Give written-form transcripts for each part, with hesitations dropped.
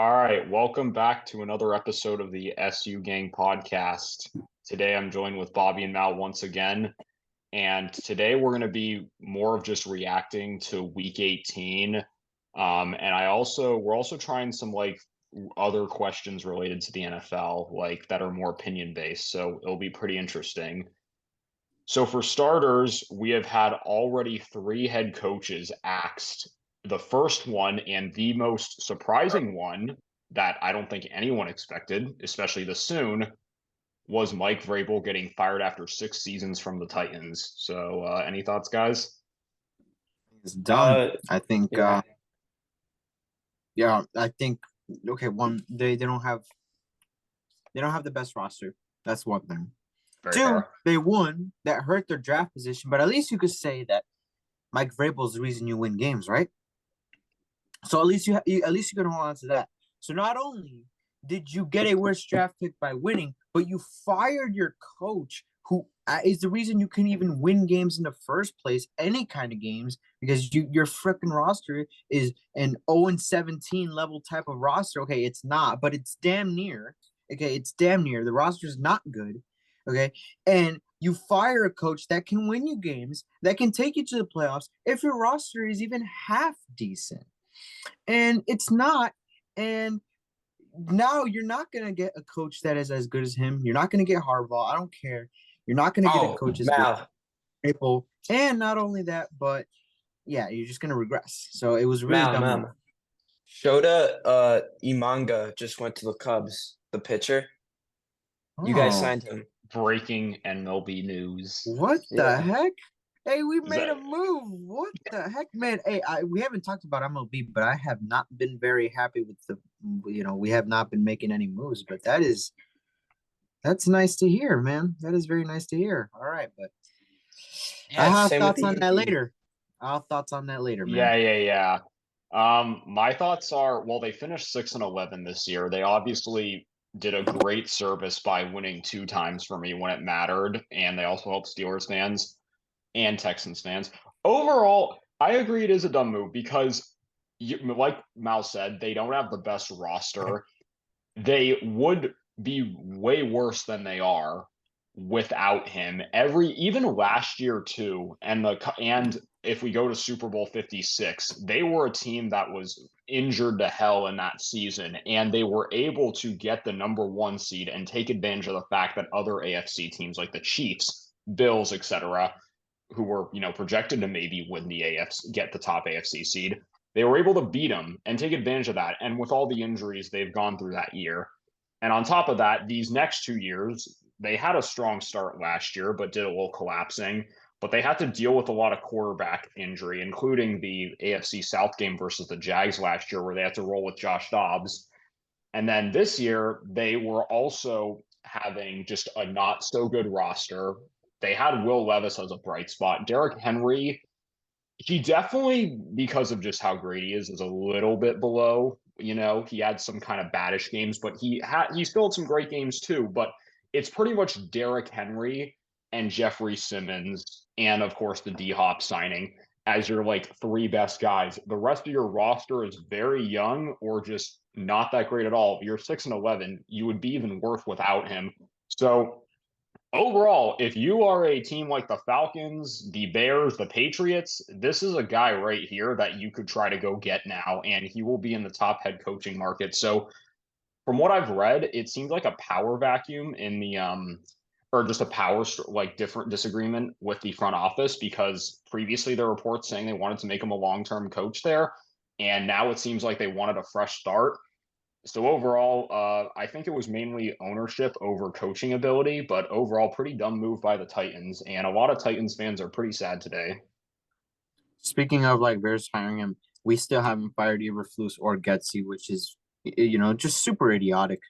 All right, welcome back to another episode of the SU Gang podcast. Today I'm joined with Bobby and Mal once again, and today we're going to be more of just reacting to Week 18. And we're also trying some other questions related to the NFL, like that are more opinion based. So it'll be pretty interesting. So for starters, we have had already three head coaches axed. The first one and the most surprising one that I don't think anyone expected, especially this soon, was Mike Vrabel getting fired after 6 seasons from the Titans. So any thoughts, guys? It's dumb. Uh, I think yeah. yeah, I think okay, one they don't have the best roster. That's one thing. Very Two, fair. they won. That hurt their draft position, but at least you could say that Mike Vrabel is the reason you win games, right? So at least you can hold on to that. So not only did you get a worse draft pick by winning, but you fired your coach, who is the reason you can even win games in the first place, any kind of games, because your freaking roster is an 0-17 level type of roster. Okay, it's not, but it's damn near. Okay, it's damn near. The roster is not good. Okay, and you fire a coach that can win you games, that can take you to the playoffs if your roster is even half decent. And it's not. And now you're not going to get a coach that is as good as him. You're not going to get Harbaugh. I don't care. You're not going to get a Oh, coach as good Mal, as April. And not only that, but yeah, you're just going to regress. So it was really Mal, dumb. Mal. Shota Imanga just went to the Cubs, the pitcher. You guys Oh, signed him. Breaking MLB news. what the Yeah. heck? Hey, we Is made that a move. What the heck, man? Hey, we haven't talked about MLB, but I have not been very happy with we have not been making any moves, but that's nice to hear, man. That is very nice to hear. All right, but I'll Yeah, have same with thoughts the on that Yankees. later. I'll have thoughts on that later, man. yeah. My thoughts are, well, they finished 6-11 this year. They obviously did a great service by winning two times for me when it mattered, and they also helped Steelers fans and Texans fans. Overall, I agree it is a dumb move because, like Mal said, they don't have the best roster. They would be way worse than they are without him. Even last year too, and if we go to Super Bowl 56, they were a team that was injured to hell in that season, and they were able to get the number one seed and take advantage of the fact that other AFC teams like the Chiefs, Bills, etc., who were projected to maybe win the AFC, get the top AFC seed, they were able to beat them and take advantage of that. And with all the injuries they've gone through that year, and on top of that, these next 2 years, they had a strong start last year, but did a little collapsing. But they had to deal with a lot of quarterback injury, including the AFC South game versus the Jags last year, where they had to roll with Josh Dobbs. And then this year, they were also having just a not so good roster. They had Will Levis as a bright spot. Derrick Henry, he definitely, because of just how great he is a little bit below. He had some kind of baddish games, but he still had some great games too. But it's pretty much Derrick Henry and Jeffrey Simmons, and of course the D Hop signing as your three best guys. The rest of your roster is very young or just not that great at all. You're 6-11. You would be even worse without him. So overall, if you are a team like the Falcons, the Bears, the Patriots, this is a guy right here that you could try to go get now, and he will be in the top head coaching market. So, from what I've read, it seems like a power vacuum in the or just a different disagreement with the front office because previously there were reports saying they wanted to make him a long-term coach there, and now it seems like they wanted a fresh start. So overall, I think it was mainly ownership over coaching ability, but overall, pretty dumb move by the Titans, and a lot of Titans fans are pretty sad today. Speaking of Bears firing him, we still haven't fired Eberflus or Getsy, which is just super idiotic.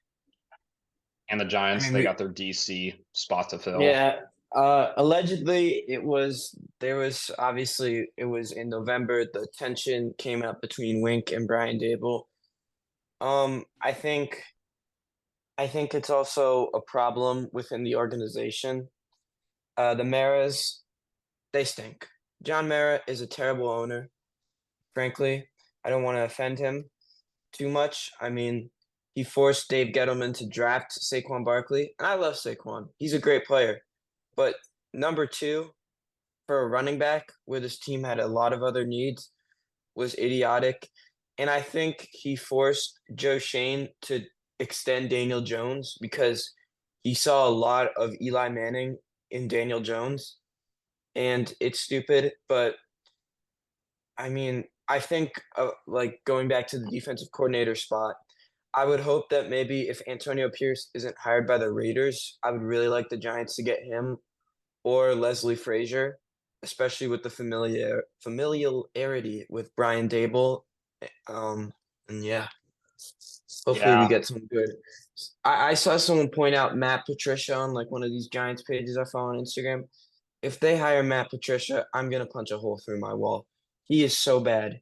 And the I Giants, mean, they got their DC spot to fill. yeah. Allegedly, it was in November. The tension came up between Wink and Brian Dable. Um, I think, I think it's also a problem within the organization. The Maras, they stink. John Mara is a terrible owner. Frankly, I don't want to offend him, too much. I mean, he forced Dave Gettleman to draft Saquon Barkley, and I love Saquon. He's a great player. But number two for a running back, where this team had a lot of other needs, was idiotic. And I think he forced Joe Shane to extend Daniel Jones because he saw a lot of Eli Manning in Daniel Jones. And it's stupid, but I mean, I think like going back to the defensive coordinator spot, I would hope that maybe if Antonio Pierce isn't hired by the Raiders, I would really like the Giants to get him or Leslie Frazier, especially with the familiarity with Brian Dable. And yeah, hopefully we Yeah, get some good. I saw someone point out Matt Patricia on like one of these Giants pages I follow on Instagram. If they hire Matt Patricia, I'm gonna punch a hole through my wall. He is so bad.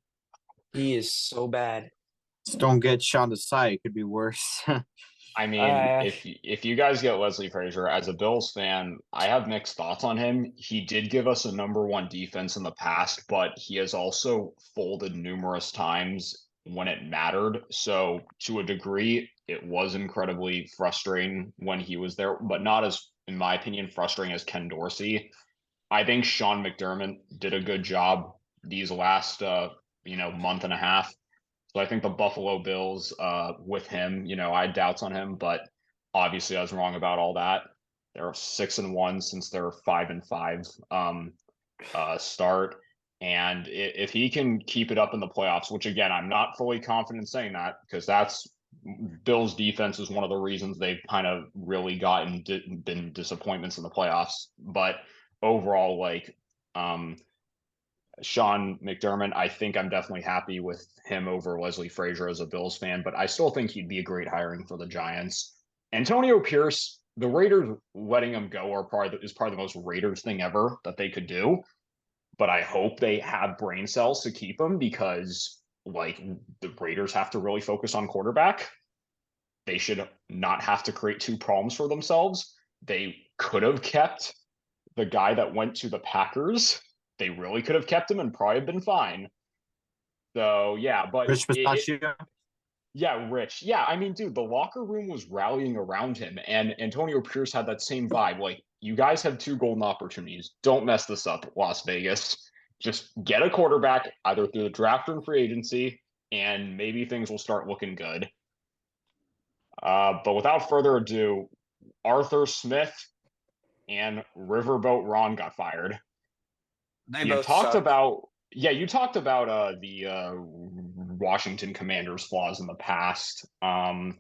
He is so bad. Just don't get Sean Desai. It could be worse. I mean, Uh, if you guys get Leslie Frazier as a Bills fan, I have mixed thoughts on him. He did give us a number one defense in the past, but he has also folded numerous times when it mattered. So to a degree, it was incredibly frustrating when he was there, but not as, in my opinion, frustrating as Ken Dorsey. I think Sean McDermott did a good job these last month and a half. So I think the Buffalo Bills, with him, I had doubts on him, but obviously I was wrong about all that. They're 6-1 since their 5-5 start, and if he can keep it up in the playoffs, which again I'm not fully confident saying that because that's Bills defense is one of the reasons they've kind of really been disappointments in the playoffs, but overall, like Sean McDermott, I think I'm definitely happy with him over Leslie Frazier as a Bills fan, but I still think he'd be a great hiring for the Giants. Antonio Pierce, the Raiders letting him go is probably the most Raiders thing ever that they could do. But I hope they have brain cells to keep him because like the Raiders have to really focus on quarterback. They should not have to create two problems for themselves. They could have kept the guy that went to the Packers. They really could have kept him and probably been fine. So yeah, but Rich Pistachio. yeah, Rich. Yeah, I mean, dude, the locker room was rallying around him, and Antonio Pierce had that same vibe. Like, you guys have two golden opportunities. Don't mess this up, Las Vegas. Just get a quarterback either through the draft or free agency, and maybe things will start looking good. But without further ado, Arthur Smith and Riverboat Ron got fired. they You both talked suck. about you talked about the Washington Commanders flaws in the past. I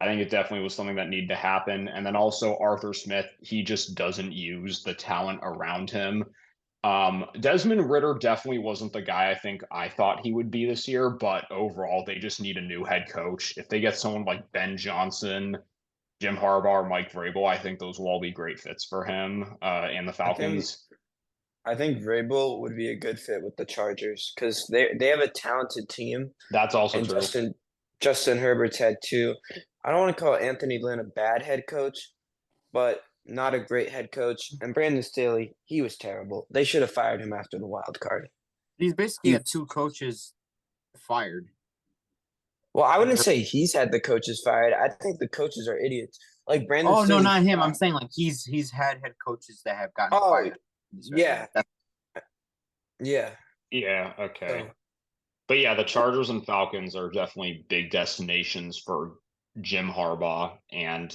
think it definitely was something that needed to happen. And then also Arthur Smith, he just doesn't use the talent around him. Desmond Ritter definitely wasn't the guy I think I thought he would be this year, but overall they just need a new head coach. If they get someone like Ben Johnson, Jim Harbaugh, or Mike Vrabel, I think those will all be great fits for him and the I think Falcons. I think Vrabel would be a good fit with the Chargers because they have a talented team, That's also and true. Justin Herbert's had two. I don't want to call Anthony Lynn a bad head coach, but not a great head coach. And Brandon Staley, he was terrible. They should have fired him after the wild card. He's basically He, had two coaches fired. well, I Like, wouldn't say he's had the coaches fired. I think the coaches are idiots. Like Brandon oh no, Staley. not him. I'm saying like he's had head coaches that have gotten Oh, fired. yeah, yeah. Yeah, okay. So But yeah, the Chargers and Falcons are definitely big destinations for Jim Harbaugh and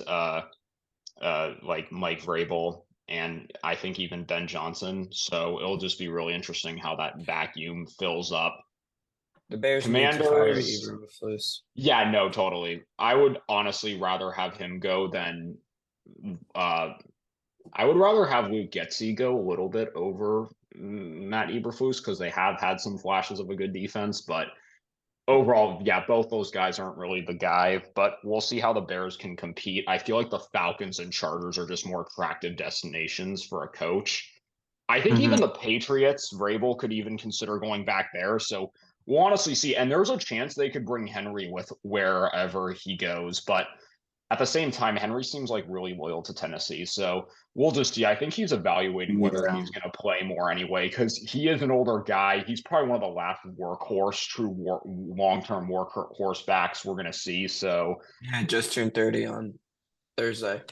like Mike Vrabel and I think even Ben Johnson. So it'll just be really interesting how that vacuum fills up. the Bears need to fire Commanders, Eberflus. yeah, no, totally. I would honestly rather have him go than uh I would rather have Luke Getsy go a little bit over Matt Eberflus because they have had some flashes of a good defense, but overall, yeah, both those guys aren't really the guy, but we'll see how the Bears can compete. I feel like the Falcons and Chargers are just more attractive destinations for a coach. I think Mhm. even the Patriots, Vrabel could even consider going back there. So we'll honestly see. And there's a chance they could bring Henry with wherever he goes, but at the same time, Henry seems like really loyal to Tennessee. So we'll just see. I think he's evaluating whether Yeah. he's going to play more anyway, because he is an older guy. He's probably one of the last workhorse, long-term workhorse backs we're going to see. So Yeah, just turned 30 on Thursday.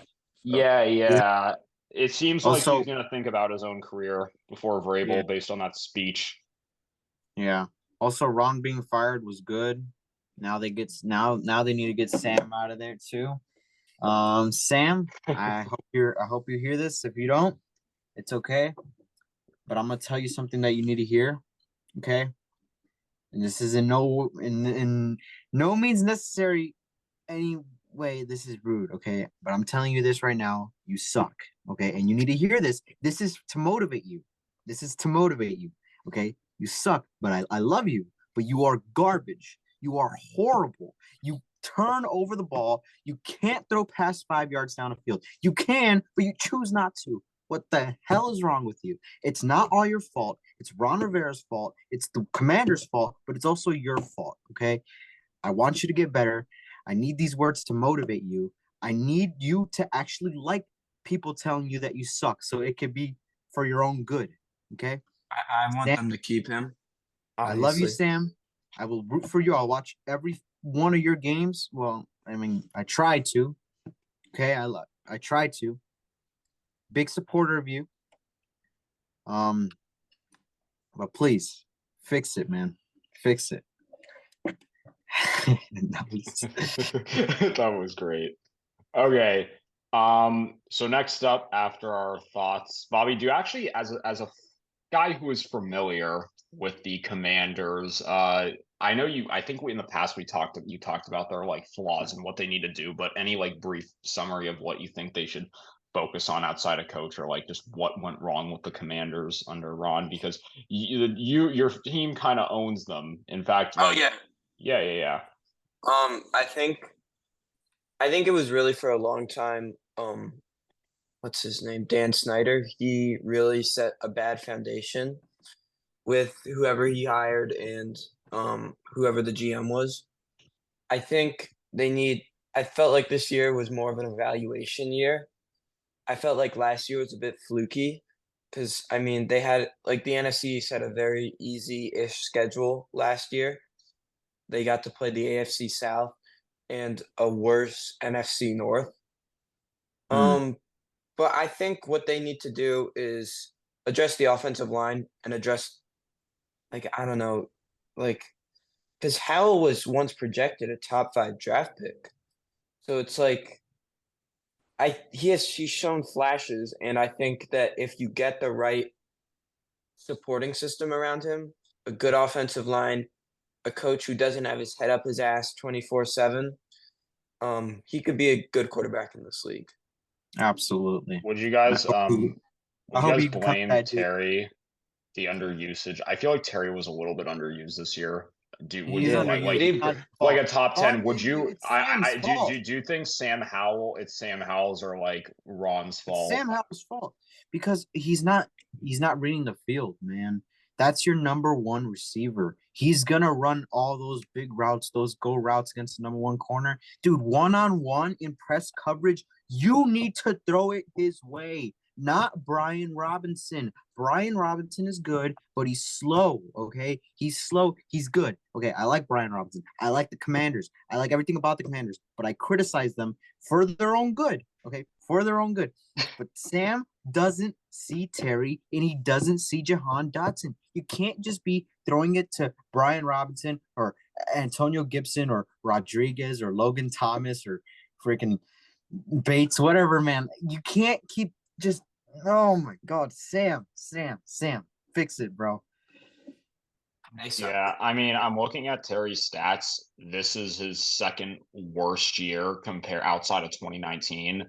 yeah. It seems like Also, he's going to think about his own career before Vrabel, based on that speech. yeah. Also, Ron being fired was good. Now they need to get Sam out of there too. Sam, I hope you hear this. If you don't, it's okay. But I'm gonna tell you something that you need to hear. Okay. And this is in no means necessary any way this is rude, okay? But I'm telling you this right now, you suck, okay? And you need to hear this. This is to motivate you. This is to motivate you, okay? You suck, but I love you, but you are garbage. You are horrible. You turn over the ball. You can't throw past 5 yards down the field. You can, but you choose not to. What the hell is wrong with you? It's not all your fault. It's Ron Rivera's fault. It's the commander's fault, but it's also your fault, okay? I want you to get better. I need these words to motivate you. I need you to actually like people telling you that you suck, so it could be for your own good. Okay. I want Sam, them to keep him. I love you, Obviously. Sam. I will root for you. I'll watch every one of your games. Well, I mean, I try to. Okay, I try to. Big supporter of you. Um, but please fix it, man. Fix it. That was great. Okay. So next up, after our thoughts, Bobby, do you actually, as a guy who is familiar with the Commanders, I know I think in the past you talked about their like flaws and what they need to do, but any like brief summary of what you think they should focus on outside of coach, or like just what went wrong with the Commanders under Ron, because your team kind of owns them. In fact, Oh like yeah. yeah. I think it was really for a long time. What's his name? Dan Snyder. He really set a bad foundation with whoever he hired and whoever the GM was. I think they need. I felt like this year was more of an evaluation year. I felt like last year was a bit fluky because I mean they had like the NFC East had a very easy-ish schedule last year. They got to play the AFC South and a worse NFC North. Hmm. But I think what they need to do is address the offensive line and address like I don't know, like because Howell was once projected a top 5 draft pick. So it's like he's shown flashes, and I think that if you get the right supporting system around him, a good offensive line, a coach who doesn't have his head up his ass 24/7, he could be a good quarterback in this league. Absolutely. Would you I guys hope you, I would you hope guys you become blame that dude. Terry the underusage? I feel like Terry was a little bit underused this year. Would He's you Yeah, underused. did like It's he? not his like fault. a top 10? Would you It's Sam's fault. do you think Sam Howell, it's Sam Howell's, or like Ron's It's fault? Sam Howell's fault because he's not reading the field, man. That's your number one receiver. He's gonna run all those big routes, those go routes against the number one corner. Dude, one-on-one in press coverage, you need to throw it his way, not Brian Robinson. Brian Robinson is good, but he's slow, okay? He's slow. He's good. Okay, I like Brian Robinson. I like the Commanders. I like everything about the Commanders, but I criticize them for their own good, okay? For their own good. But Sam doesn't see Terry and he doesn't see Jahan Dotson. You can't just be throwing it to Brian Robinson or Antonio Gibson or Rodriguez or Logan Thomas or freaking Bates, whatever, man. You can't keep just, oh my God, Sam, fix it, bro. Yeah, I mean, I'm looking at Terry's stats. This is his second worst year compare outside of 2019.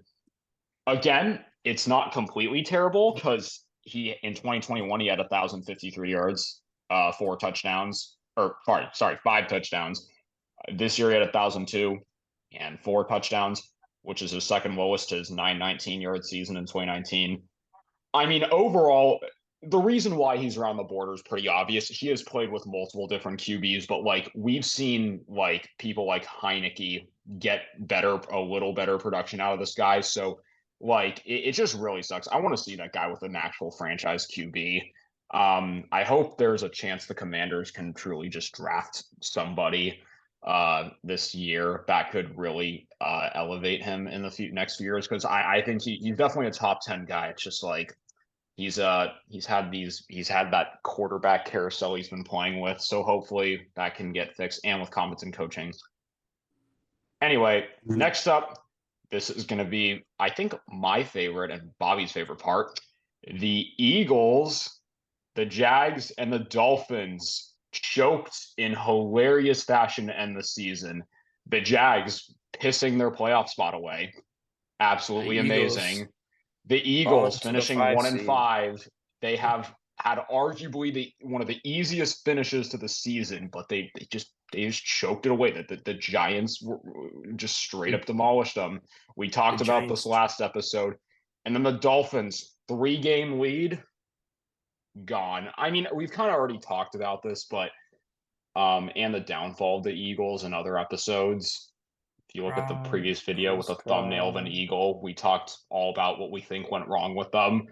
Again, it's not completely terrible because he in 2021 he had 1,053 yards, 4 touchdowns, or sorry, 5 touchdowns. This year he had 1,002 and 4 touchdowns, which is his second lowest to his 919 yard season in 2019. I mean, overall, the reason why he's around the border is pretty obvious. He has played with multiple different QBs, but like we've seen like people like Heineke get a little better production out of this guy. So like it just really sucks. I want to see that guy with an actual franchise QB. I hope there's a chance the Commanders can truly just draft somebody this year that could really elevate him in the next few years, because I think he's definitely a top 10 guy. It's just like he's had that quarterback carousel he's been playing with, so hopefully that can get fixed, and with competent coaching. Anyway, next up, this is going to be, I think, my favorite and Bobby's favorite part. The Eagles, the Jags, and the Dolphins choked in hilarious fashion to end the season. The Jags pissing their playoff spot away. Absolutely amazing. The Eagles finishing 1-5. They have had arguably one of the easiest finishes to the season, but they just choked it away. The Giants just straight up demolished them. We talked about this last episode. And then the Dolphins, 3-game lead, gone. I mean, we've kind of already talked about this, but and the downfall of the Eagles in other episodes. If you look at the previous video with a thumbnail of an eagle, we talked all about what we think went wrong with them.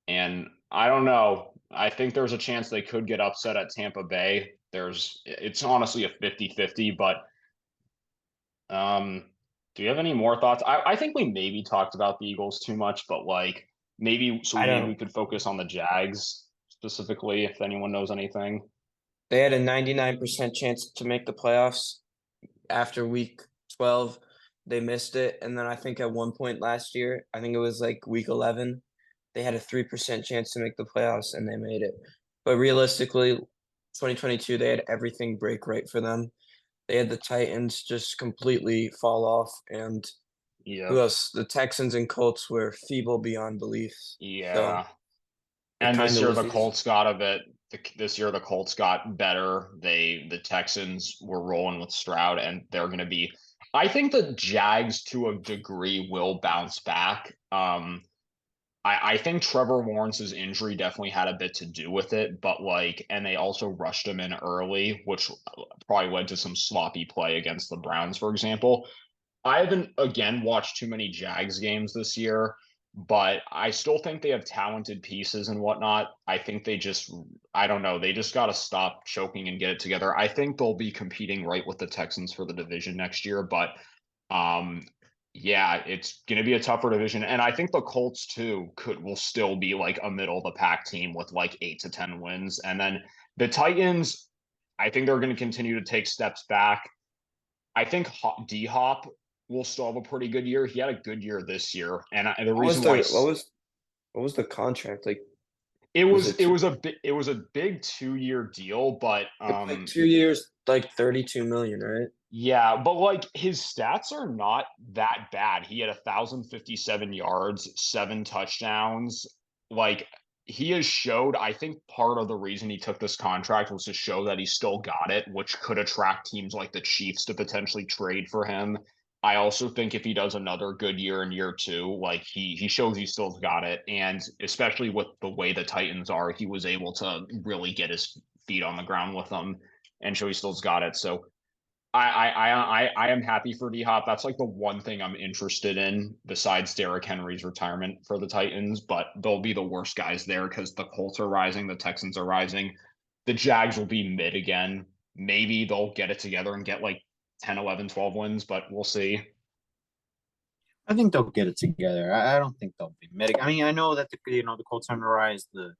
And I don't know. I think there's a chance they could get upset at Tampa Bay. It's honestly a 50-50, but do you have any more thoughts? I think we maybe talked about the Eagles too much, but like maybe we could focus on the Jags specifically, if anyone knows anything. They had a 99% chance to make the playoffs after week 12. They missed it. And then I think at one point last year, I think it was like week 11, they had a 3% chance to make the playoffs and they made it. But realistically, 2022, they had everything break right for them. They had the Titans just completely fall off. And who else? The Texans and Colts were feeble beyond belief. Yeah. So and this year the Colts got a bit. This year the Colts got better. The Texans were rolling with Stroud, and they're going to be. I think the Jags to a degree will bounce back. I think Trevor Lawrence's injury definitely had a bit to do with it, but and they also rushed him in early, which probably led to some sloppy play against the Browns, for example. I haven't, again, watched too many Jags games this year, but I still think they have talented pieces and whatnot. I think I don't know, they just got to stop choking and get it together. I think they'll be competing right with the Texans for the division next year, but yeah, it's going to be a tougher division. And I think the Colts too will still be like a middle of the pack team with like 8 to 10 wins. And then the Titans, I think they're going to continue to take steps back. I think D-Hop will still have a pretty good year. He had a good year this year. And the reason why what was the contract like? It was a big 2-year deal, but like 2 years, like 32 million, right? Yeah, but like his stats are not that bad. He had 1,057 yards, 7 touchdowns. Like he has showed, I think part of the reason he took this contract was to show that he still got it, which could attract teams like the Chiefs to potentially trade for him. I also think if he does another good year in year 2, like he shows he still got it. And especially with the way the Titans are, he was able to really get his feet on the ground with them and show he still's got it. So I am happy for D-Hop. That's like the one thing I'm interested in besides Derrick Henry's retirement for the Titans, but they'll be the worst guys there because the Colts are rising, the Texans are rising. The Jags will be mid again. Maybe they'll get it together and get like 10, 11, 12 wins, but we'll see. I think they'll get it together. I don't think they'll be mid. I mean, I know that the Colts are on the rise. The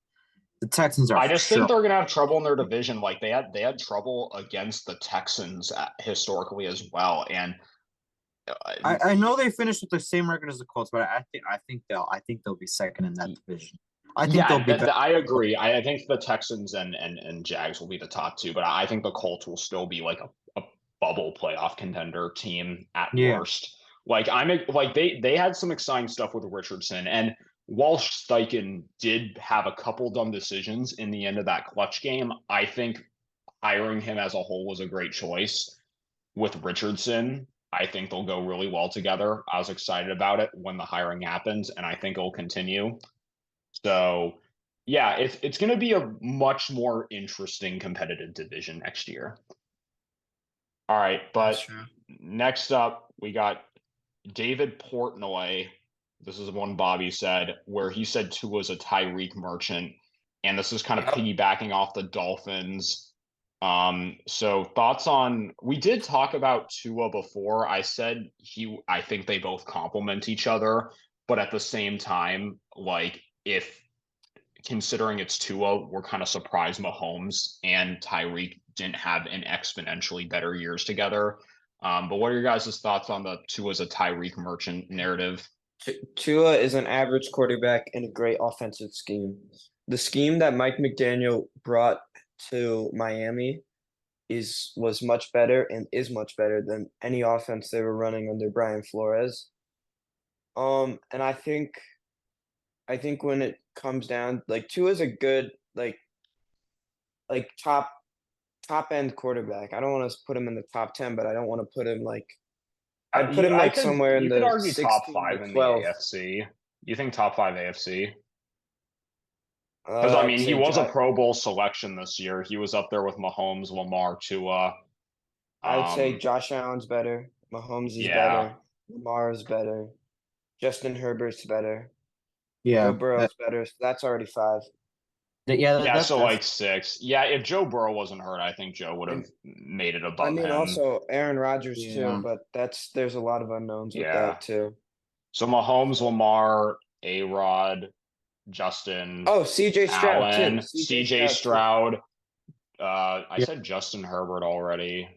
Texans are. I just think they're going to have trouble in their division. Like they had trouble against the Texans historically as well. And I know they finished with the same record as the Colts, but I think they'll be second in that division. I think they'll be. I agree. I think the Texans and Jags will be the top 2, but I think the Colts will still be like a bubble playoff contender team at worst. Like they had some exciting stuff with Richardson, and Walsh Steichen did have a couple dumb decisions in the end of that clutch game. I think hiring him as a whole was a great choice. With Richardson, I think they'll go really well together. I was excited about it when the hiring happened, and I think it'll continue. So, yeah, it's going to be a much more interesting competitive division next year. All right, That's but true. next up we got David Portnoy. This is one Bobby said, where he said Tua's a Tyreek merchant, and this is kind of Yep. piggybacking off the Dolphins. So thoughts on, we did talk about Tua before. I said I think they both complement each other, but at the same time, like if considering it's Tua, we're kind of surprised Mahomes and Tyreek didn't have an exponentially better years together. But what are your guys' thoughts on the Tua as a Tyreek merchant narrative? Tua is an average quarterback in a great offensive scheme. The scheme that Mike McDaniel brought to Miami was much better and is much better than any offense they were running under Brian Flores. And I think when it comes down, like Tua is a good like top end quarterback. I don't want to put him in the top 10, but I don't want to put him like I'd put him like somewhere in You could the argue top 16 to five in the 12. AFC. You think top five AFC? Because I I'd mean, he say was a Pro Bowl selection this year. He was up there with Mahomes, Lamar, Tua. I'd say Um, Josh Allen's better, Mahomes is yeah, better, Lamar is better, Justin Herbert's better, Joe Yeah. Burrow's better. So that's already five. Yeah. yeah. So That's like six. Yeah, if Joe Burrow wasn't hurt, I think Joe would have And made it I above mean him. also Aaron Rodgers too, yeah. but there's a lot of unknowns with Yeah. that too. So Mahomes, Lamar, A-Rod, Justin, Oh, CJ Stroud too. Allen, CJ CJ Stroud too. Stroud. I Yeah. said Justin Herbert already.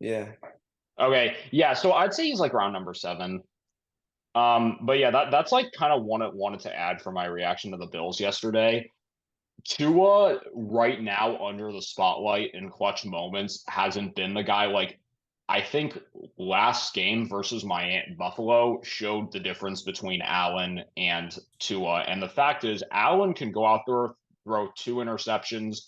Yeah. Okay, yeah. So I'd say he's like round number 7. But yeah, that's like kind of what I wanted to add for my reaction to the Bills yesterday. Tua right now under the spotlight in clutch moments hasn't been the guy. Like I think last game versus my Buffalo showed the difference between Allen and Tua. And the fact is, Allen can go out there, throw 2 interceptions,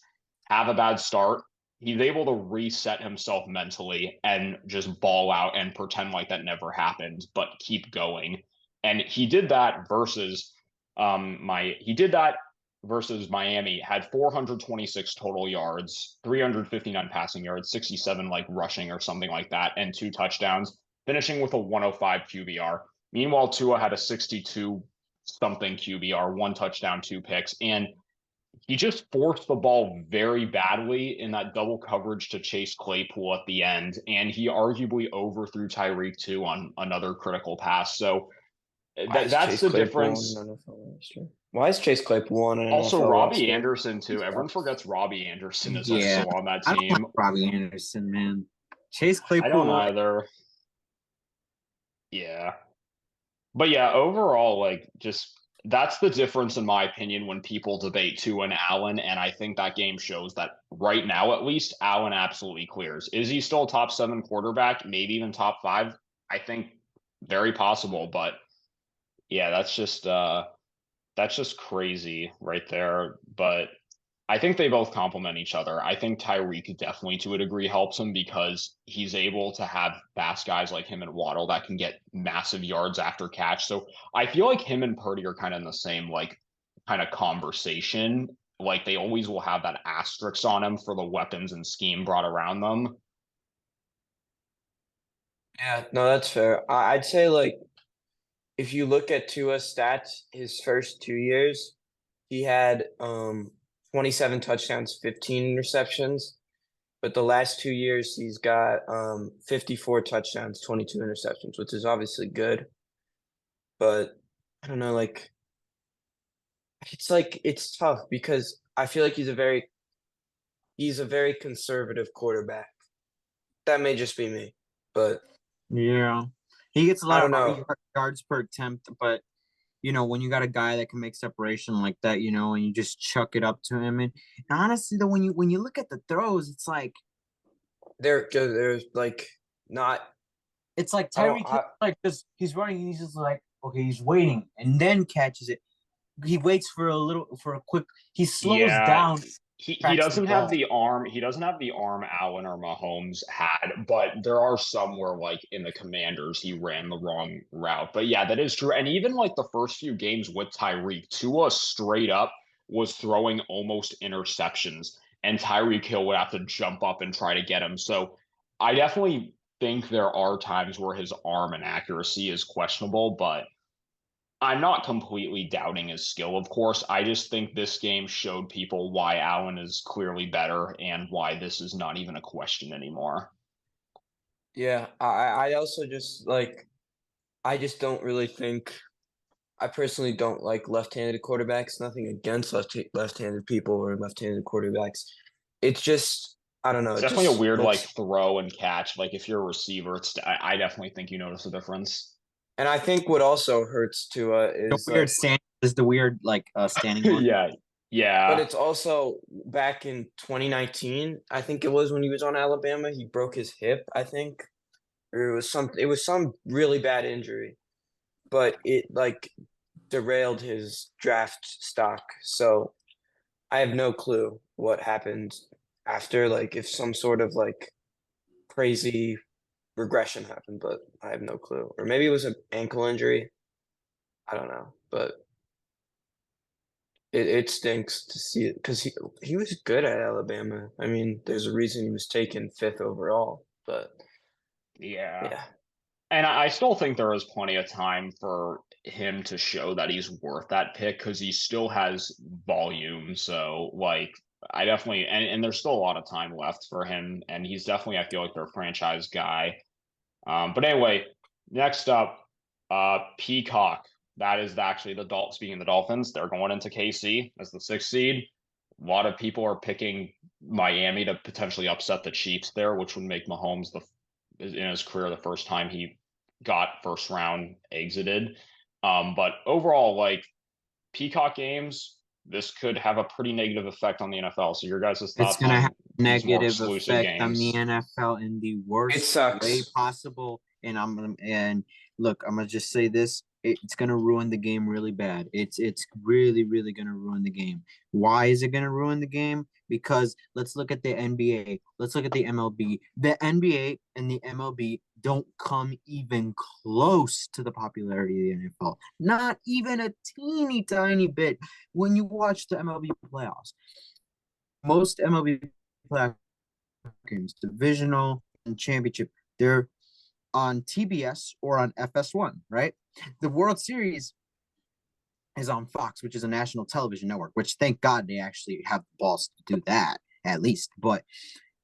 have a bad start. He's able to reset himself mentally and just ball out and pretend like that never happened, but keep going. And he did that versus Miami, had 426 total yards, 359 passing yards, 67 like rushing or something like that, and 2 touchdowns, finishing with a 105 QBR. Meanwhile, Tua had a 62 something QBR, 1 touchdown, 2 picks, and he just forced the ball very badly in that double coverage to Chase Claypool at the end, and he arguably overthrew Tyreek too on another critical pass. So Why is that's Chase the Claypool on difference. an NFL roster? Why is Chase Claypool on an Also, NFL Robbie roster? Anderson too. Everyone forgets Robbie Anderson is Yeah. also on that I don't like team. Robbie Anderson, man. Chase I don't Claypool. either. Yeah. But yeah, overall, like just that's the difference in my opinion when people debate Tua and Allen, and I think that game shows that right now at least Allen absolutely clears. Is he still a top 7 quarterback? Maybe even top 5? I think very possible, but yeah, that's just crazy right there. But I think they both complement each other. I think Tyreek definitely to a degree helps him because he's able to have fast guys like him and Waddle that can get massive yards after catch. So I feel like him and Purdy are kind of in the same like kind of conversation. Like they always will have that asterisk on him for the weapons and scheme brought around them. Yeah, no, that's fair. I'd say like if you look at Tua's stats, his first 2 years, he had 27 touchdowns, 15 interceptions. But the last 2 years, he's got 54 touchdowns, 22 interceptions, which is obviously good. But I don't know, like it's tough because I feel like he's a very conservative quarterback. That may just be me, but Yeah. He gets a I lot don't of know. yards per attempt, but when you got a guy that can make separation like that, and you just chuck it up to him, and honestly, though, when you look at the throws, it's like There's like not. I don't. Tyreek Hill, like just he's running, and he's just like, okay, he's waiting, and then catches it. He waits for a quick. He slows Yeah, down, he tracks the doesn't have ball. the arm. He doesn't have the arm Allen or Mahomes had, but there are some where like in the Commanders he ran the wrong route. But yeah, that is true. And even like the first few games with Tyreek, Tua straight up was throwing almost interceptions, and Tyreek Hill would have to jump up and try to get him. So I definitely think there are times where his arm and accuracy is questionable, but I'm not completely doubting his skill, of course. I just think this game showed people why Allen is clearly better and why this is not even a question anymore. Yeah, I also just like I just don't really think I personally don't like left-handed quarterbacks. Nothing against left-handed people or left-handed quarterbacks. It's just I don't know. It's It definitely a just weird like looks, throw and catch. Like if you're a receiver, I definitely think you notice a difference. and I think what also hurts Tua The is weird like, stand is the weird standing one. Yeah. but Yeah. it's also back in 2019. I think it was when he was on Alabama. He broke his hip. I think, or it was some really bad injury, but it like derailed his draft stock. So I have no clue what happened after, like if some sort of like crazy regression happened, but I have no clue. Or maybe it was an ankle injury. I don't know, but it stinks to see it because he was good at Alabama. I mean, there's a reason he was taken 5th overall, but Yeah. yeah. And I still think there is plenty of time for him to show that he's worth that pick because he still has volume. So like I definitely and there's still a lot of time left for him, and he's definitely I feel like their franchise guy. But anyway, next up, Peacock. That is actually speaking of the Dolphins, they're going into KC as the 6th seed. A lot of people are picking Miami to potentially upset the Chiefs there, which would make Mahomes in his career the first time he got first round exited. But overall, like Peacock games, this could have a pretty negative effect on the NFL. So your guys' It's thoughts gonna have on a these more negative exclusive effect on the games? NFL in the It worst way sucks. possible. And look, I'm gonna just say this. It's gonna ruin the game really bad. It's really, really gonna ruin the game. Why is it gonna ruin the game? Because let's look at the NBA. Let's look at the MLB. The NBA and the MLB don't come even close to the popularity of the NFL. Not even a teeny tiny bit. When you watch the MLB playoffs, most MLB playoff games, divisional and championship, they're on TBS or on FS1, right? The World Series is on Fox, which is a national television network, which thank God they actually have the balls to do that at least. But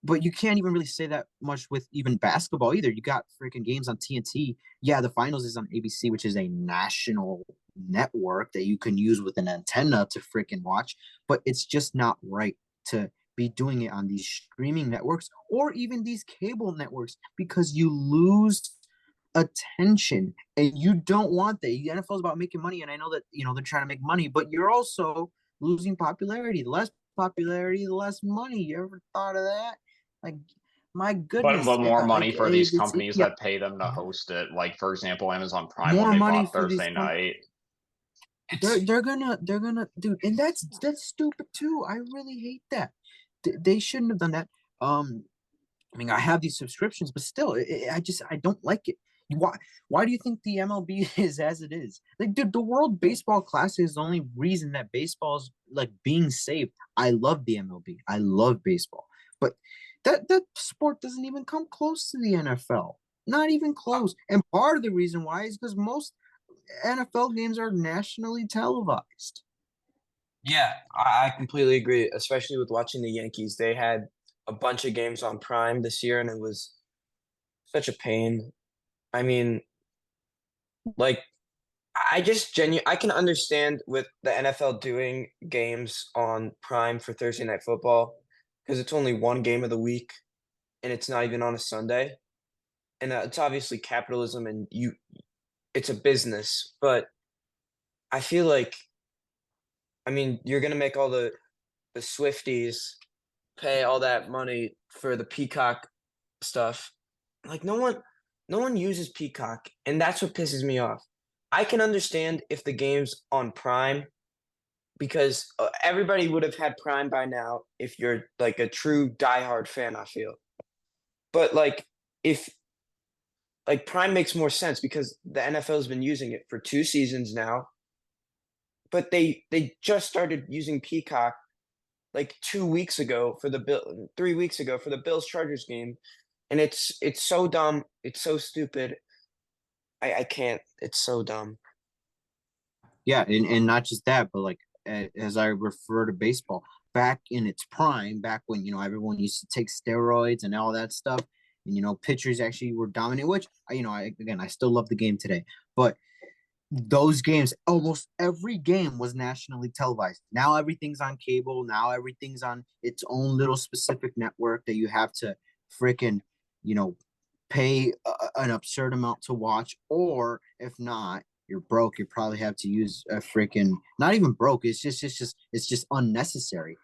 you can't even really say that much with even basketball either. You got freaking games on TNT. Yeah, the finals is on ABC, which is a national network that you can use with an antenna to freaking watch, but it's just not right to be doing it on these streaming networks or even these cable networks because you lose attention and you don't want that. The NFL is about making money, and I know that they're trying to make money, but you're also losing popularity. The less popularity, the less money. You ever thought of that? Like, my But goodness, more money for these it's companies yeah, that pay them to host it. Like for example, Amazon Prime when more they money bought for these Thursday night. It's they're gonna dude, and that's stupid too. I really hate that. They shouldn't have done that. I mean, I have these subscriptions, but still, I don't like it. Why do you think the MLB is as it is? Like, dude, the World Baseball Classic is the only reason that baseball's like being saved. I love the MLB. I love baseball, but that sport doesn't even come close to the NFL. Not even close. And part of the reason why is because most NFL games are nationally televised. Yeah, I completely agree, especially with watching the Yankees. They had a bunch of games on Prime this year, and it was such a pain. I mean, like, I just I can understand with the NFL doing games on Prime for Thursday Night Football because it's only one game of the week, and it's not even on a Sunday. And it's obviously capitalism, and it's a business. But I feel like, I mean, you're gonna make all the Swifties pay all that money for the Peacock stuff. Like no one uses Peacock, and that's what pisses me off. I can understand if the game's on Prime because everybody would have had Prime by now if you're like a true diehard fan, I feel. But like if like Prime makes more sense because the NFL has been using it for 2 seasons now. but they just started using Peacock like 2 weeks ago for the 3 weeks ago for the Bills Chargers game, and it's so dumb. It's so stupid. I can't. It's so dumb. Yeah, and not just that, but like as I refer to baseball, back in its prime, back when everyone used to take steroids and all that stuff, and pitchers actually were dominant. Which I still love the game today, but those games, almost every game was nationally televised. Now everything's on cable. Now everything's on its own little specific network that you have to freaking, pay an absurd amount to watch. Or if not, you're broke. You probably have to use a freaking, not even broke. It's just unnecessary.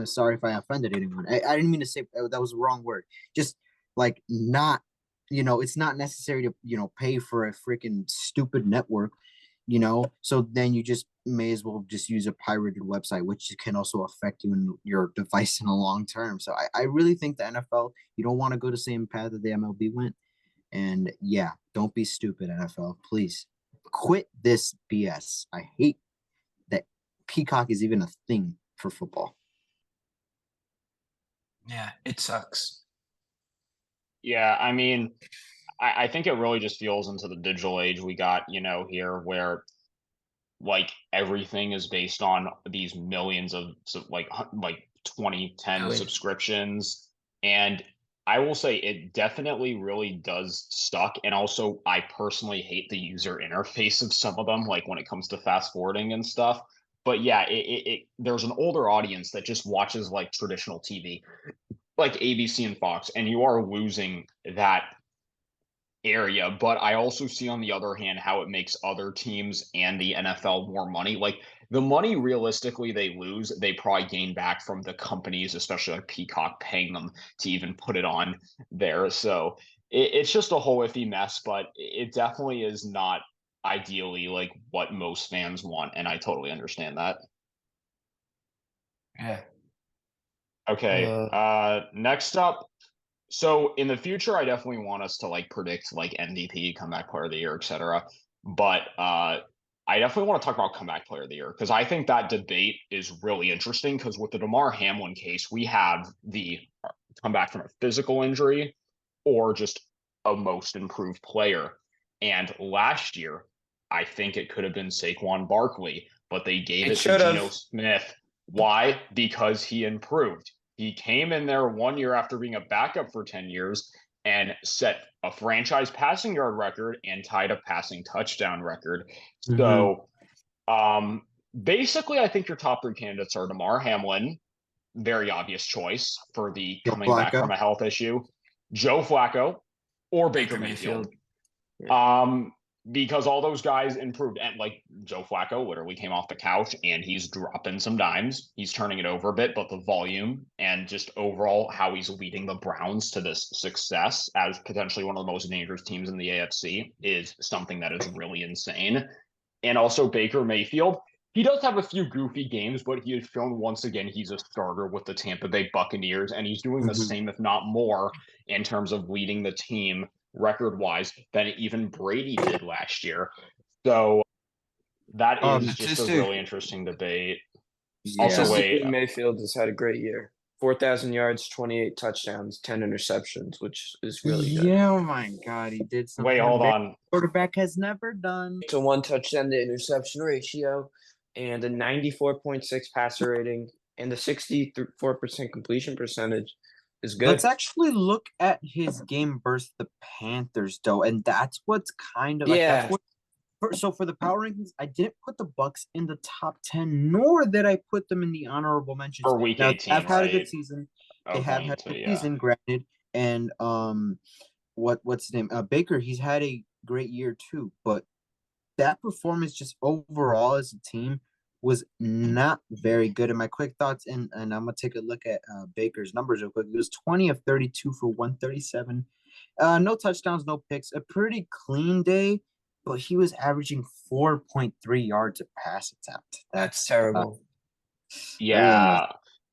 Sorry if I offended anyone. I didn't mean to say that was the wrong word. Just like not it's not necessary to, pay for a freaking stupid network, so then you just may as well just use a pirated website, which can also affect you and your device in the long term. So I really think the NFL, you don't want to go the same path that the MLB went. And yeah, don't be stupid, NFL. Please quit this BS. I hate that Peacock is even a thing for football. Yeah, it sucks. Yeah, I mean, I think it really just feels into the digital age we got, here where like everything is based on these millions of like 2010 Really. subscriptions. And I will say it definitely really does stuck. And also I personally hate the user interface of some of them, like when it comes to fast forwarding and stuff. But yeah, there's an older audience that just watches like traditional TV, like ABC and Fox, and you are losing that area. But I also see on the other hand how it makes other teams and the NFL more money. Like the money realistically they lose, they probably gain back from the companies, especially like Peacock, paying them to even put it on there. So it's just a whole iffy mess, but it definitely is not ideally like what most fans want, and I totally understand that. Yeah. Okay, next up. So in the future, I definitely want us to like predict like MVP, comeback player of the year, etc. But I definitely want to talk about comeback player of the year because I think that debate is really interesting because with the Damar Hamlin case, we have the comeback from a physical injury or just a most improved player. And last year, I think it could have been Saquon Barkley, but they gave It it to should Geno have. Smith. Why? Because he improved. He came in there 1 year after being a backup for 10 years and set a franchise passing yard record and tied a passing touchdown record. So basically, I think your top three candidates are Damar Hamlin, very obvious choice for the Joe coming back Flacco. from a health issue, Joe Flacco, or Baker Baker Mayfield. Mayfield. Yeah. Because all those guys improved, and like Joe Flacco literally came off the couch and he's dropping some dimes. He's turning it over a bit, but the volume and just overall how he's leading the Browns to this success as potentially one of the most dangerous teams in the AFC is something that is really insane. And also Baker Mayfield. He does have a few goofy games, but he has shown once again he's a starter with the Tampa Bay Buccaneers, and he's doing the same, if not more, in terms of leading the team record-wise than even Brady did last year. So that is just a really interesting debate. Also, wait, Statistically, Mayfield has had a great year. 4,000 yards, 28 touchdowns, 10 interceptions, which is really good. Yeah, oh my God, he did something. wait, hold on. Quarterback has never done. To 1 touchdown to interception ratio, and a 94.6 passer rating, and the 64% completion percentage is good. Let's actually look at his game versus the Panthers, though, and that's what's kind of like. Yeah. So for the power rankings, I didn't put the Bucks in the top 10, nor did I put them in the honorable mentions. For week Now, 18, I've had a good right? season. Oh, They have going had a to, good yeah. season, granted. And what's his name? Baker, he's had a great year too, but that performance just overall as a team was not very good. And my quick thoughts, and I'm gonna take a look at Baker's numbers real quick. It was 20 of 32 for 137. No touchdowns, no picks. A pretty clean day, but he was averaging 4.3 yards a pass attempt. That's terrible. Yeah.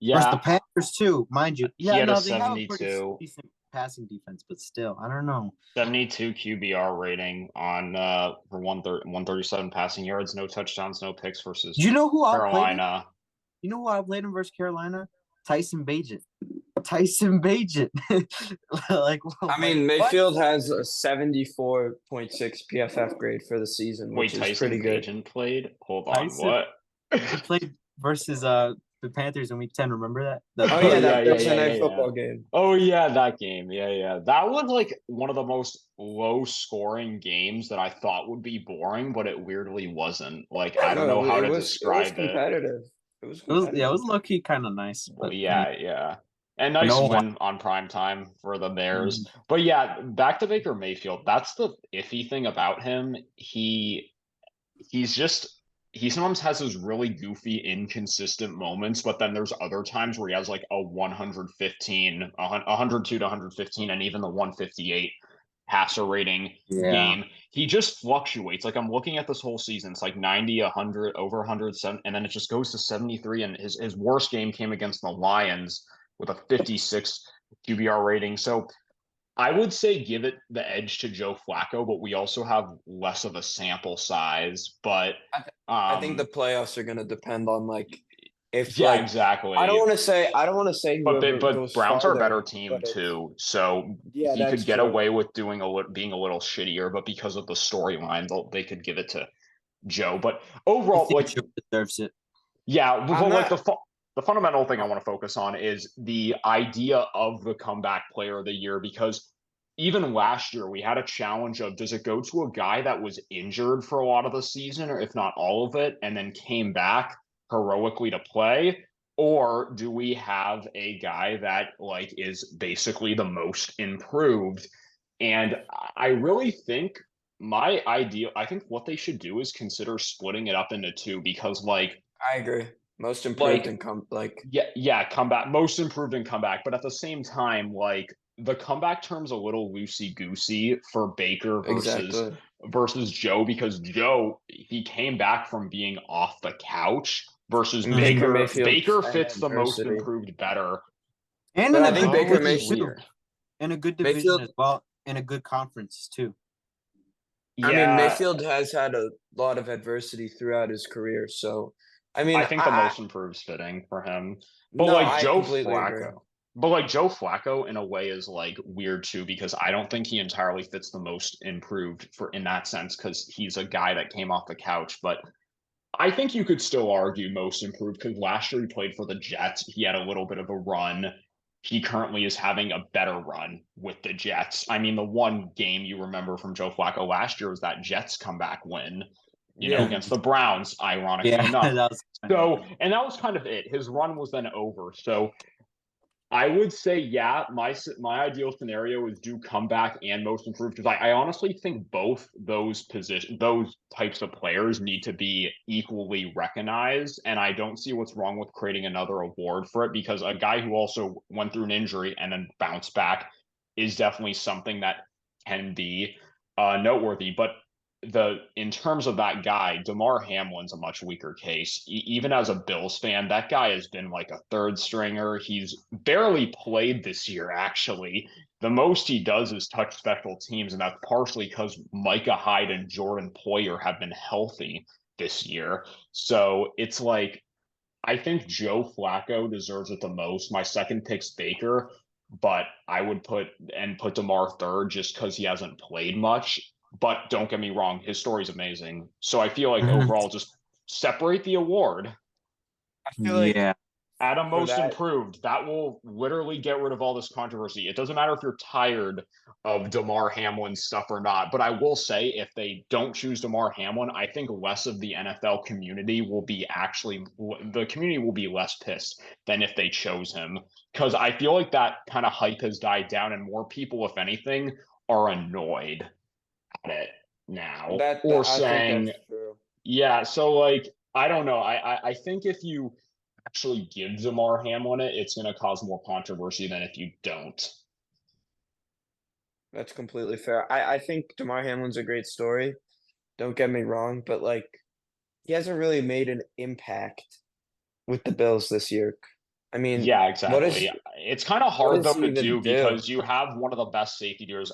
Versus the Yeah. Panthers too, mind you. He Yeah, had no, a they have a pretty 72. decent passing defense, but still, I don't know. 72 QBR rating on for 137 passing yards, no touchdowns, no picks versus Do you know who outplayed him? Carolina. You know who outplayed him versus Carolina? Tyson Bagent. Tyson Bagent. I mean, Mayfield has a 74.6 PFF grade for the season, Wait, which is Tyson pretty good. Bagent played? Hold on, Tyson- what? He played versus the Panthers in Week 10. Remember that? Oh Oh, yeah, yeah, that yeah, Thursday yeah, night yeah, football game. Oh yeah, that game. Yeah. That was like one of the most low scoring games that I thought would be boring, but it weirdly wasn't. Like I don't know No, how it to was describe it. competitive. It was It was competitive. low key kind of nice. Well, But yeah. And nice no. win on prime time for the Bears. Mhm. But yeah, back to Baker Mayfield. That's the iffy thing about him. He's just he sometimes has those really goofy, inconsistent moments, but then there's other times where he has like a 115, 102 to 115, and even the 158 passer rating Yeah. game. He just fluctuates. Like I'm looking at this whole season, it's like 90, 100, over 107, and then it just goes to 73. And his worst game came against the Lions with a 56 QBR rating. So I would say give it the edge to Joe Flacco, but we also have less of a sample size. But I think the playoffs are going to depend on if yeah, like exactly. I don't want to say whoever But goes Browns are a better farther, team but too, so yeah, he could that's get true. away with doing being a little shittier. But because of the storyline, they could give it to Joe. But I overall, think like Joe deserves it. yeah, but I'm like not. the fundamental thing I want to focus on is the idea of the comeback player of the year, because even last year we had a challenge of, does it go to a guy that was injured for a lot of the season, or if not all of it, and then came back heroically to play? Or do we have a guy that like is basically the most improved? And I really think I think what they should do is consider splitting it up into two, because I agree. Most improved and yeah, comeback, most improved and comeback. But at the same time, like the comeback term's a little loosey goosey for Baker exactly. versus Joe, because Joe, he came back from being off the couch versus And Baker Baker. Mayfield Baker had fits the most adversity. improved better. And But in I a think good Baker division too. Mayfield. In a good division Mayfield. as well. In a good conference too. I mean, Yeah, Mayfield has had a lot of adversity throughout his career, so I mean, I think the most improved's fitting for him. But no, like I Joe completely agree. Flacco, but like Joe Flacco in a way is like weird too, because I don't think he entirely fits the most improved for in that sense, because he's a guy that came off the couch. But I think you could still argue most improved, because last year he played for the Jets. He had a little bit of a run. He currently is having a better run with the Jets. I mean, the one game you remember from Joe Flacco last year was that Jets comeback win, Yeah, against the Browns, ironically Yeah, enough. that was So, and that was kind of it. His run was then over. So I would say, yeah, my ideal scenario is do comeback and most improved, because I honestly think both those types of players need to be equally recognized, and I don't see what's wrong with creating another award for it, because a guy who also went through an injury and then bounced back is definitely something that can be noteworthy. But in terms of that guy, DeMar Hamlin's a much weaker case. Even as a Bills fan, that guy has been like a third stringer. He's barely played this year, actually. The most he does is touch special teams, and that's partially because Micah Hyde and Jordan Poyer have been healthy this year. So it's like, I think Joe Flacco deserves it the most. My second pick's Baker, but I would put DeMar third just because he hasn't played much. But don't get me wrong, his story's amazing. So I feel like Mhm. overall, just separate the award. I feel like Yeah. Adam for most that, improved. That will literally get rid of all this controversy. It doesn't matter if you're tired of DeMar Hamlin's stuff or not. But I will say, if they don't choose DeMar Hamlin, I think less of the NFL community will be the community will be less pissed than if they chose him. Because I feel like that kind of hype has died down, and more people, if anything, are annoyed at it now. Or I think saying, that's true. yeah, so like, I don't know. I think if you actually give DeMar Hamlin it, it's going to cause more controversy than if you don't. That's completely fair. I think DeMar Hamlin's a great story. Don't get me wrong, but he hasn't really made an impact with the Bills this year. I mean, Yeah, what is exactly. It's kind of What hard does though he to even do do? because you have one of the best safety duos.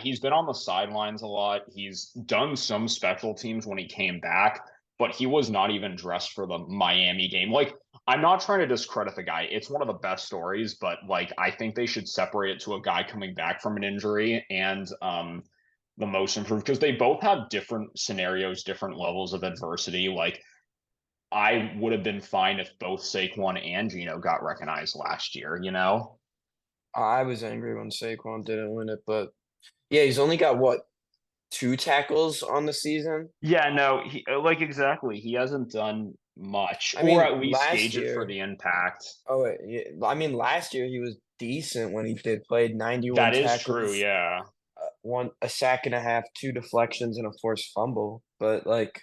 He's been on the sidelines a lot. He's done some special teams when he came back, but he was not even dressed for the Miami game. Like, I'm not trying to discredit the guy. It's one of the best stories, but like, I think they should separate it to a guy coming back from an injury and the most improved because they both have different scenarios, different levels of adversity. Like, I would have been fine if both Saquon and Gino got recognized last year, you know? I was angry when Saquon didn't win it, but yeah, he's only got what, 2 tackles on the season? Yeah, no, like exactly. He hasn't done much, I or mean, at least last gauge it for year, the impact. oh wait, yeah, I mean, last year he was decent when he did played 91 That is true, tackles, yeah. one a sack and a half, 2 deflections, and a forced fumble. But like,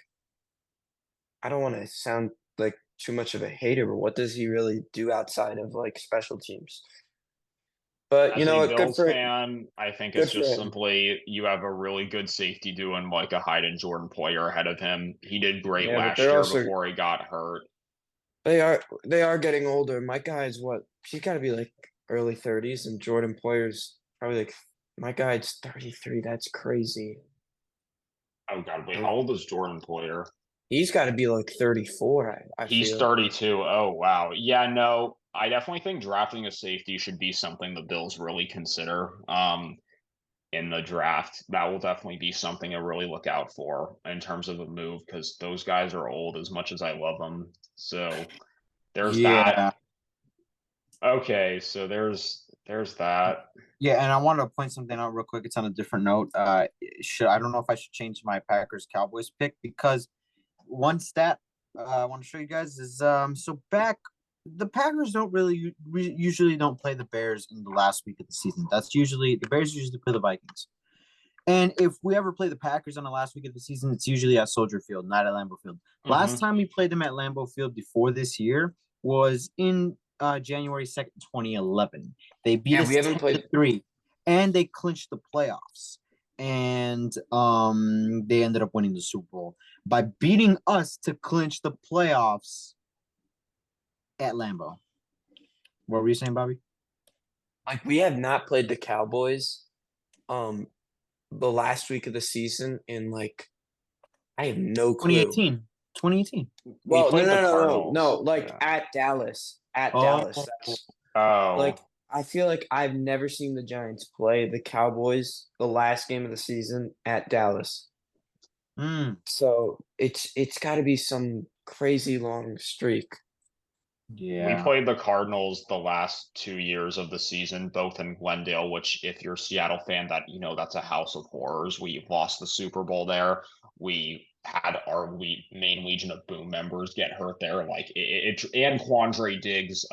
I don't want to sound like too much of a hater, but what does he really do outside of like special teams? But you As know a what? Bills fan, I think it's Good for just him. simply you have a really good safety doing like a Hyde and Jordan Poyer ahead of him. He did great Yeah, but last they're year also before he got hurt. they are getting older. My guy's what? He's got to be like early 30s, and Jordan Poyer's probably like my guy's 33. That's crazy. Oh God, wait, how Like, old is Jordan Poyer? he's got to be like 34. I He's feel. 32. Oh, wow. Yeah, no, I definitely think drafting a safety should be something the Bills really consider in the draft. That will definitely be something to really look out for in terms of a move because those guys are old as much as I love them. So there's that. Yeah. Okay, so there's that. Yeah, and I want to point something out real quick. It's on a different note. I don't know if I should change my Packers Cowboys pick because one stat I want to show you guys is so back the Packers don't really usually don't play the Bears in the last week of the season. That's usually the Bears usually play the Vikings. And if we ever play the Packers on the last week of the season, it's usually at Soldier Field, not at Lambeau Field. Last time we played them at Lambeau Field before this year was in January 2nd, 2011. They beat Yeah, us we haven't 10-3, and they clinched the playoffs. And they ended up winning the Super Bowl by beating us to clinch the playoffs at Lambeau. What were you saying, Bobby? like we have not played the Cowboys um the last week of the season in like I have no clue. 2018. 2018. We Well, no, played the no, no, no, no. Cardinals. Like Yeah. at Dallas, at Oh, Dallas. That's like Oh, I feel like I've never seen the Giants play the Cowboys the last game of the season at Dallas. So it's got to be some crazy long streak. we yeah. played the Cardinals the last 2 years of the season, both in Glendale, which if you're a Seattle fan, that that's a house of horrors. We lost the Super Bowl there. We had our main Legion of Boom members get hurt there. Like and Quandre Diggs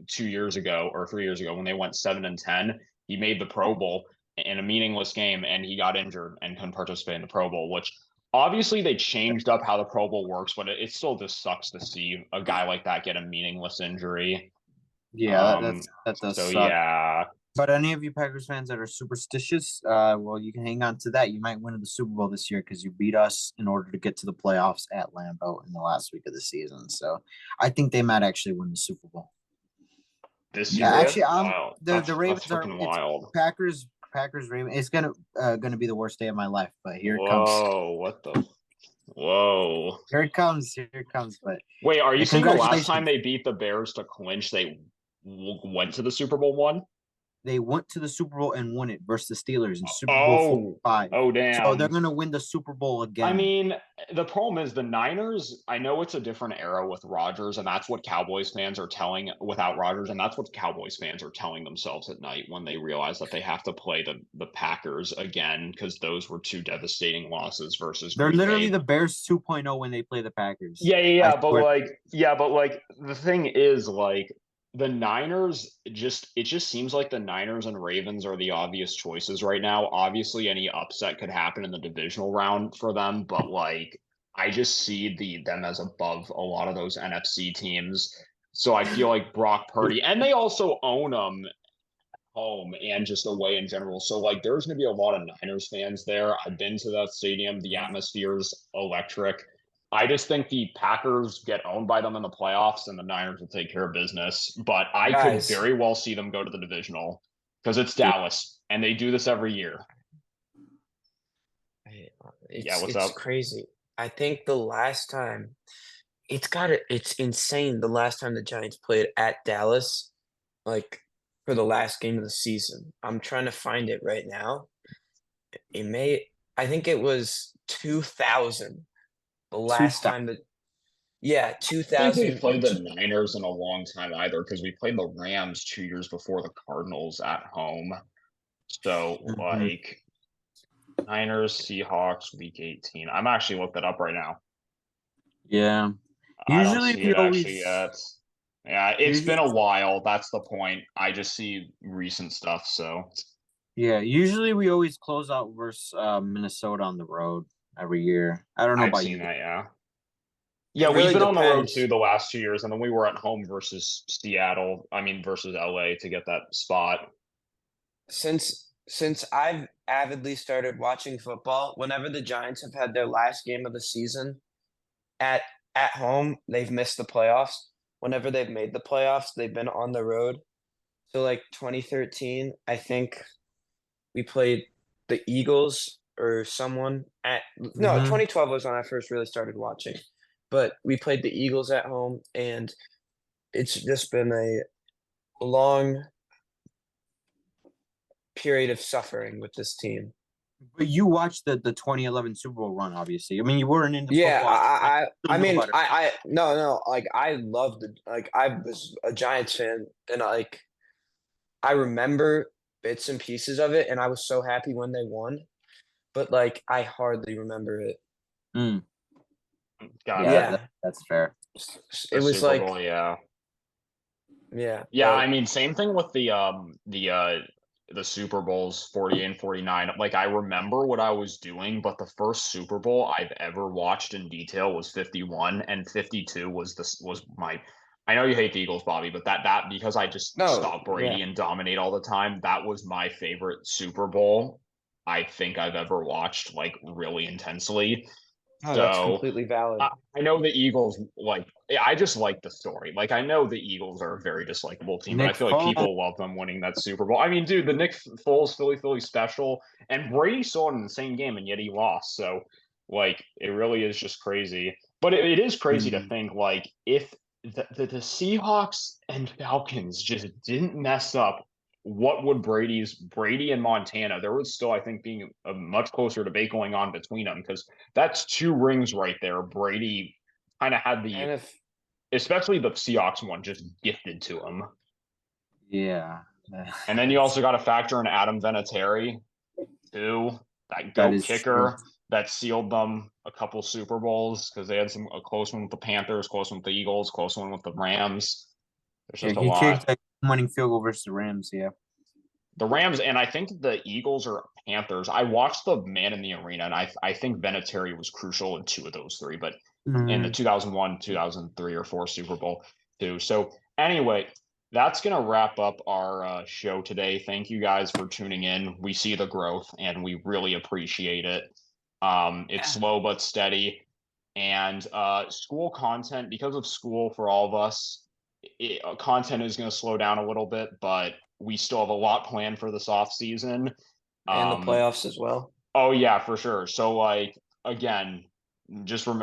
2 years ago or 3 years ago when they went 7-10, he made the Pro Bowl in a meaningless game and he got injured and couldn't participate in the Pro Bowl, which obviously they changed up how the Pro Bowl works, but it still just sucks to see a guy like that get a meaningless injury. Yeah, Um, that does so suck. yeah, But any of you Packers fans that are superstitious, well, you can hang on to that. You might win the Super Bowl this year because you beat us in order to get to the playoffs at Lambeau in the last week of the season. So I think they might actually win the Super Bowl. this Yeah, year, actually, wow, the that's Ravens are freaking it's wild. Packers Ravens. It's gonna be the worst day of my life, but here it comes. Whoa, what the? Whoa. Here it comes. Here it comes. But Wait, are you saying the last time congratulations. they beat the Bears to clinch, they went to the Super Bowl one? They went to the Super Bowl and won it versus the Steelers in Super Bowl Oh, 45. oh, So they're damn. gonna win the Super Bowl I again. mean, the problem is the Niners, I know it's a different era with Rodgers, and that's what Cowboys fans are telling without Rodgers, and that's what Cowboys fans are telling themselves at night when they realize that they have to play the Packers again because those were two devastating losses versus They're Green literally Bay. the Bears 2.0 when they play the Packers. Yeah, I swear. but like the thing is like the Niners it just seems like the Niners and Ravens are the obvious choices right now. Obviously any upset could happen in the divisional round for them, but like I just see them as above a lot of those NFC teams. So I feel like Brock Purdy and they also own them home and just away in general. So like there's going to be a lot of Niners fans there. I've been to that stadium. The atmosphere is electric. I just think the Packers get owned by them in the playoffs and the Niners will take care of business. But I could Guys, very well see them go to the divisional because it's Yeah. Dallas and they do this every year. Yeah, what's it's up? crazy. I think the last time it's insane the last time the Giants played at Dallas, like for the last game of the season. I'm trying to find it right now. It may I think it was 2000, the last 2000. time that yeah, I think we 2000. played the Niners in a long time either because we played the Rams 2 years before the Cardinals at home. So Mhm. like Niners, Seahawks, week 18. I'm actually looking it up right now. Yeah. I don't Usually see we it actually always yet. Yeah, it's usually been a while. That's the point. I just see recent stuff. So yeah, usually we always close out versus Minnesota on the road every year. I don't know I've about seen you guys. that. Yeah. It Yeah, we've really been on the road depends. too the last 2 years, and then we were at home versus Seattle. I mean, versus LA to get that spot. Since I've avidly started watching football, whenever the Giants have had their last game of the season at at home, they've missed the playoffs. Whenever they've made the playoffs, they've been on the road. So like 2013, I think we played the Eagles or someone at no, Mm-hmm. 2012 was when I first really started watching. But we played the Eagles at home and it's just been a long period of suffering with this team. But you watched the 2011 Super Bowl run, obviously. I mean, you weren't into Yeah, football at the time. You I still knew mean, about it. no, like I loved the like I was a Giants fan, and like I remember bits and pieces of it, and I was so happy when they won, but like I hardly remember it. Mm. Got Yeah, it. Yeah, that's fair. it The was Super like Bowl, yeah. Yeah, but I mean, same thing with the Super Bowls 48 and 49. Like I remember what I was doing, but the first Super Bowl I've ever watched in detail was 51 and 52 was my I know you hate the Eagles, Bobby, but that because I just no, saw yeah, Brady and dominate all the time, that was my favorite Super Bowl I think I've ever watched like really intensely. no, that's So completely valid. I know the Eagles like I just like the story. Like I know the Eagles are a very dislikable team, but I Nick feel like Foles. people love them winning that Super Bowl. I mean, dude, the Nick Foles Philly special and Brady saw it in the same game and yet he lost. So like it really is just crazy. But it is crazy to Mm. think like if the Seahawks and Falcons just didn't mess up, what would Brady and Montana? There would still, I think, being a much closer debate going on between them because that's 2 rings right there. Brady kind of had And if especially the Seahawks one, just gifted to him. Yeah. And then you also got to factor in Adam Vinatieri, too, that That goat is true. kicker that sealed them a couple Super Bowls because they had a close one with the Panthers, close one with the Eagles, close one with the Rams. There's Yeah, just a he lot. kicked a winning field goal versus the Rams. Yeah. The Rams, and I think the Eagles or Panthers. I watched the Man in the Arena, and I think Vinatieri was crucial in 2 of those 3, but in the Mm. 2001, 2003, or 4 Super Bowl too. So anyway, that's gonna wrap up our show today. Thank you guys for tuning in. We see the growth, and we really appreciate it. It's yeah, slow but steady, and school content because of school for all of us. Content is going to slow down a little bit, but we still have a lot planned for this off season. and the Um, playoffs as well. oh yeah, for sure. So like again, we just want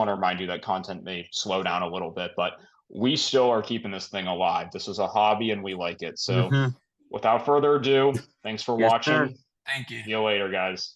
to remind you that content may slow down a little bit, but we still are keeping this thing alive. This is a hobby and we like it. So Mm-hmm. without further ado, thanks for Yes, sir. watching. Thank you. See you later, guys.